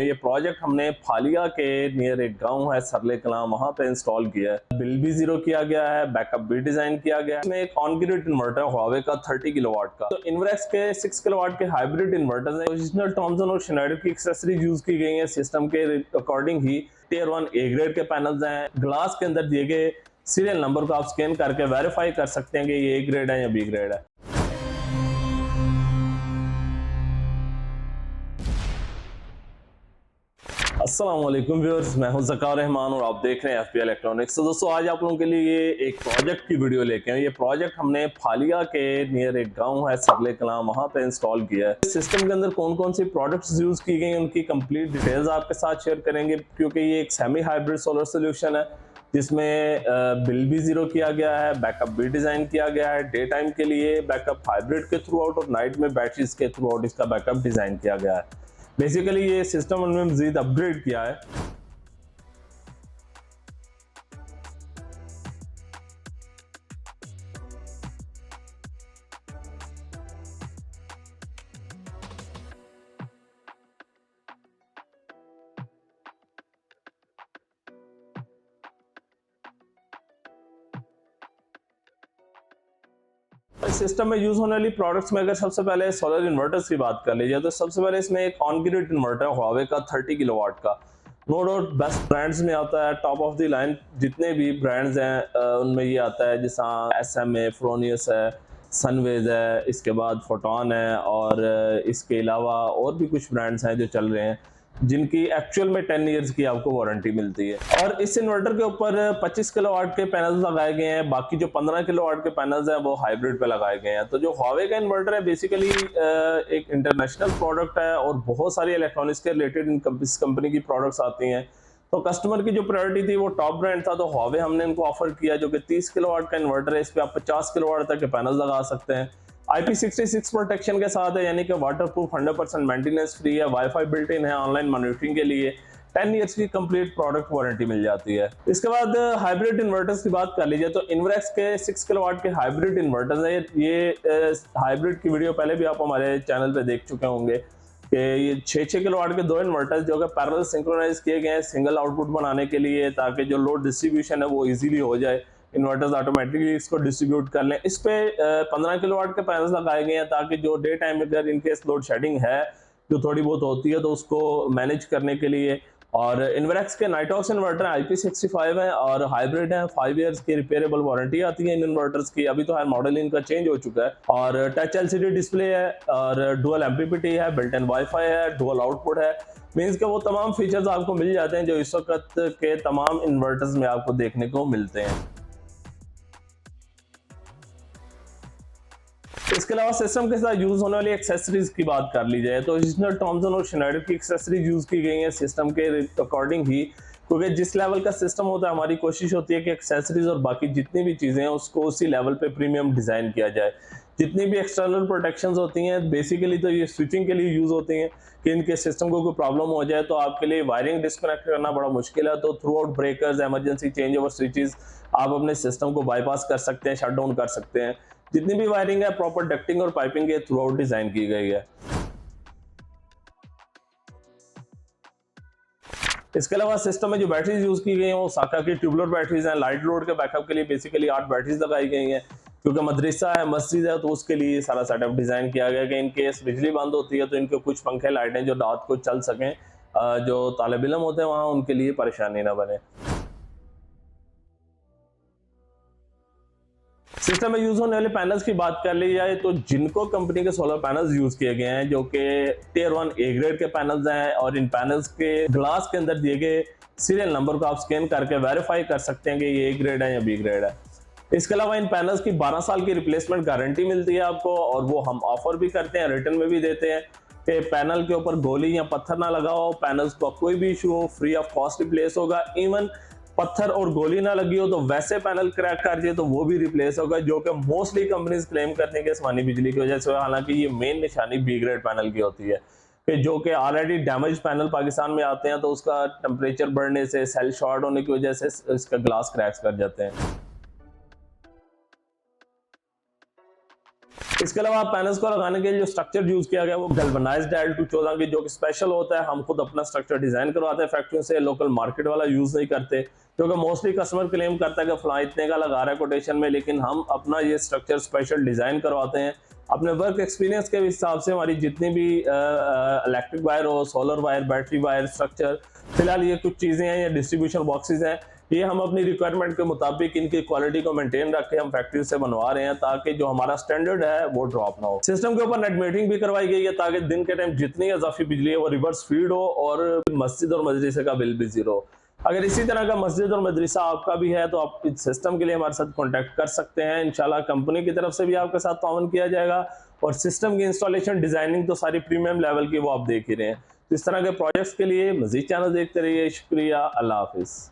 ये प्रोजेक्ट हमने फालिया के नियर एक गांव है सरले कलां, वहां पे इंस्टॉल किया है। बिल भी जीरो किया गया है, बैकअप भी डिजाइन किया गया है। इसमें एक ऑन ग्रिड इन्वर्टर हुआवे का 30 किलोवाट का, तो इन्वर्क्स के 6 किलोवाट के हाइब्रिड इन्वर्टर है। ओरिजिनल टॉमसन और श्नाइडर की एक्सेसरीज यूज की गई है सिस्टम के अकॉर्डिंग ही। टियर 1 ए ग्रेड के पैनल्स हैं। ग्लास के अंदर दिए गए सीरियल नंबर को आप स्कैन करके वेरीफाई कर सकते हैं कि ये ए ग्रेड है या बी ग्रेड है। अस्सलाम वालेकुम व्यूअर्स, मैं हूं ज़कार रहमान और आप देख रहे हैं एफपी इलेक्ट्रॉनिक्स। तो दोस्तों, आज आप लोगों के लिए एक प्रोजेक्ट की वीडियो लेके आए। ये प्रोजेक्ट हमने फालिया के नियर एक गांव है सरले कलां, वहां पे इंस्टॉल किया है। सिस्टम के अंदर कौन कौन सी प्रोडक्ट्स यूज की गई, उनकी कंप्लीट डिटेल्स आपके साथ शेयर करेंगे, क्योंकि ये एक सेमी हाइब्रिड सोलर सोल्यूशन है जिसमें बिल भी जीरो किया गया है, बैकअप भी डिजाइन किया गया है। डे टाइम के लिए बैकअप हाइब्रिड के थ्रू आउट और नाइट में बैटरीज के थ्रू आउट इसका बैकअप डिजाइन किया गया है। बेसिकली ये सिस्टम उन्होंने मजीद अपग्रेड किया है। सिस्टम में यूज होने वाली प्रोडक्ट्स में अगर सबसे पहले सोलर इन्वर्टर्स की बात कर लीजिए, तो सबसे पहले इसमें एक ऑन ग्रिड इन्वर्टर है हुआवे का 30 किलोवाट का। नो डाउट बेस्ट ब्रांड्स में आता है, टॉप ऑफ द लाइन जितने भी ब्रांड्स हैं उनमें ये आता है, जैसा SMA, फ्रोनियस है, सनवेज है, इसके बाद फोटोन है, और इसके अलावा और भी कुछ ब्रांड्स हैं जो चल रहे हैं जिनकी एक्चुअल में 10 इयर्स की आपको वारंटी मिलती है। और इस इन्वर्टर के ऊपर 25 किलोवाट के पैनल्स लगाए गए हैं, बाकी जो 15 किलोवाट के पैनल्स हैं वो हाइब्रिड पे लगाए गए हैं। तो जो हुआवे का इन्वर्टर है बेसिकली एक इंटरनेशनल प्रोडक्ट है और बहुत सारी इलेक्ट्रॉनिक्स के रिलेटेड इस कंपनी की प्रोडक्ट्स आती हैं। तो कस्टमर की जो प्रायोरिटी थी वो टॉप ब्रांड था, तो हुआवे हमने इनको ऑफर किया जो कि 30 किलोवाट का इन्वर्टर है। इस पर आप 50 किलोवाट तक के पैनल लगा सकते हैं। IP66 प्रोटेक्शन के साथ है, यानी कि वाटरप्रूफ, 100% मेंटेनेंस फ्री है, वाईफाई बिल्ट इन है, ऑनलाइन मॉनिटरिंग के लिए 10 इयर्स की कंप्लीट प्रोडक्ट वारंटी मिल जाती है। इसके बाद हाइब्रिड इन्वर्टर्स की बात कर लीजिए, तो इन्वर्क्स के 6 किलोवाट के हाइब्रिड इन्वर्टर्स है। ये हाइब्रिड की वीडियो पहले भी आप हमारे चैनल पे देख चुके होंगे कि ये 6-6 किलोवाट के दो इन्वर्टर्स जो कि पैरेलल सिंक्रोनाइज किए गए हैं सिंगल आउटपुट बनाने के लिए, ताकि जो लोड डिस्ट्रीब्यूशन है वो इजीली हो जाए, इन्वर्टर्स ऑटोमेटिकली इसको डिस्ट्रीब्यूट कर लें। इस पे 15 किलोवाट के पैनल्स लगाए गए हैं ताकि जो डे टाइम में अगर इनकेस लोड शेडिंग है जो थोड़ी बहुत होती है तो उसको मैनेज करने के लिए। और इन्वर्क्स के नाइटॉक्स इन्वर्टर IP65 है और हाइब्रिड है। 5 इयर्स की रिपेयरेबल वारंटी आती है इन इन्वर्टर्स की। अभी तो हर मॉडल इनका चेंज हो चुका है। और टच LCD डिस्प्ले है और डुअल MPPT है, बिल्ट इन वाईफाई है, डुअल आउटपुट है। मीन्स के वो तमाम फीचर्स आपको मिल जाते हैं जो इस वक्त के तमाम इन्वर्टर्स में आपको देखने को मिलते हैं। इसके अलावा सिस्टम के साथ यूज होने वाली एक्सेसरीज की बात कर ली जाए, तो ओरिजिनल टॉमसन और श्नाइडर की एक्सेसरीज यूज की गई है सिस्टम के अकॉर्डिंग ही, क्योंकि जिस लेवल का सिस्टम होता है हमारी कोशिश होती है कि एक्सेसरीज और बाकी जितनी भी चीजें हैं उसको उसी लेवल पे प्रीमियम डिजाइन किया जाए। जितनी भी एक्सटर्नल प्रोटेक्शंस होती हैं बेसिकली तो ये स्विचिंग के लिए यूज होती हैं कि इनके सिस्टम को कोई प्रॉब्लम हो जाए तो आपके लिए वायरिंग डिस्कनेक्ट करना बड़ा मुश्किल है, तो through out breakers, emergency change over switches आप अपने सिस्टम को बाईपास कर सकते हैं, शट डाउन कर सकते हैं। जितनी भी वायरिंग है प्रॉपर डक्टिंग और पाइपिंग के थ्रू आउट डिजाइन की गई है। इसके अलावा सिस्टम में जो बैटरीज यूज की गई हैं वो साका की ट्यूबुलर बैटरीज हैं। लाइट लोड के बैकअप के लिए बेसिकली 8 बैटरीज लगाई गई हैं, क्योंकि मदरसा है, मस्जिद है, तो उसके लिए सारा सेटअप डिजाइन किया गया कि इन केस बिजली बंद होती है तो इनके कुछ पंखे लाइटें जो रात को चल सकें, जो तालिब इल्म होते हैं वहां उनके लिए परेशानी ना बने। सिस्टम में यूज होने वाले पैनल्स की बात कर ली जाए, तो जिनको कंपनी के सोलर पैनल्स यूज किए गए हैं जो कि टियर 1 ए ग्रेड के पैनल्स हैं, और इन पैनल्स के ग्लास के अंदर दिए गए सीरियल नंबर को आप स्कैन करके वेरीफाई कर सकते हैं कि ये ए ग्रेड है या बी ग्रेड है। इसके अलावा इन पैनल्स की 12 साल की रिप्लेसमेंट गारंटी मिलती है आपको, और वो हम ऑफर भी करते हैं, रिटर्न में भी देते हैं कि पैनल के ऊपर गोली या पत्थर ना लगाओ, पैनल्स को कोई भी इशू हो फ्री ऑफ कॉस्ट रिप्लेस होगा। इवन पत्थर और गोली ना लगी हो तो वैसे पैनल क्रैक कर जाए तो वो भी रिप्लेस होगा, जो कि मोस्टली कंपनीज क्लेम करती हैं कि आसमानी बिजली की वजह से। हालांकि ये मेन निशानी बी ग्रेड पैनल की होती है कि जो कि ऑलरेडी डैमेज पैनल पाकिस्तान में आते हैं तो उसका टेम्परेचर बढ़ने से, सेल शॉर्ट होने की वजह से इसका ग्लास क्रैक्स कर जाते हैं। इसके अलावा पैनल्स को लगाने के लिए जो स्ट्रक्चर यूज किया गया वो गैल्वेनाइज्ड L214 की, जो कि स्पेशल होता है। हम खुद अपना स्ट्रक्चर डिजाइन करवाते हैं फैक्ट्री से, लोकल मार्केट वाला यूज नहीं करते, क्योंकि मोस्टली कस्टमर क्लेम करता है कि फलां इतने का लगा रहा है कोटेशन में, लेकिन हम अपना ये स्ट्रक्चर स्पेशल डिजाइन करवाते हैं अपने वर्क एक्सपीरियंस के हिसाब से। हमारी जितनी भी इलेक्ट्रिक वायर हो, solar wire, battery wire structure, फिलहाल ये कुछ चीजें हैं, ये डिस्ट्रीब्यूशन बॉक्सेस हैं, ये हम अपनी रिक्वायरमेंट के मुताबिक इनकी क्वालिटी को मेंटेन रख के हम फैक्ट्री से बनवा रहे हैं, ताकि जो हमारा स्टैंडर्ड है वो ड्रॉप ना हो। सिस्टम के ऊपर नेट मीटरिंग भी करवाई गई है, ताकि दिन के टाइम जितनी इजाफी बिजली है वो रिवर्स फीड हो और मस्जिद और मदरसे का बिल भी जीरो हो। अगर इसी तरह का मस्जिद और मदरसा आपका भी है तो आप इस सिस्टम के लिए हमारे साथ कांटेक्ट कर सकते हैं। इंशाल्लाह कंपनी की तरफ से भी आपके साथ ताउन किया जाएगा, और सिस्टम की इंस्टॉलेशन डिजाइनिंग तो सारी प्रीमियम लेवल की वो आप देख ही रहे हैं। तो इस तरह के प्रोजेक्ट्स के लिए मजीद चैनल देखते रहिए। शुक्रिया, अल्लाह हाफिज।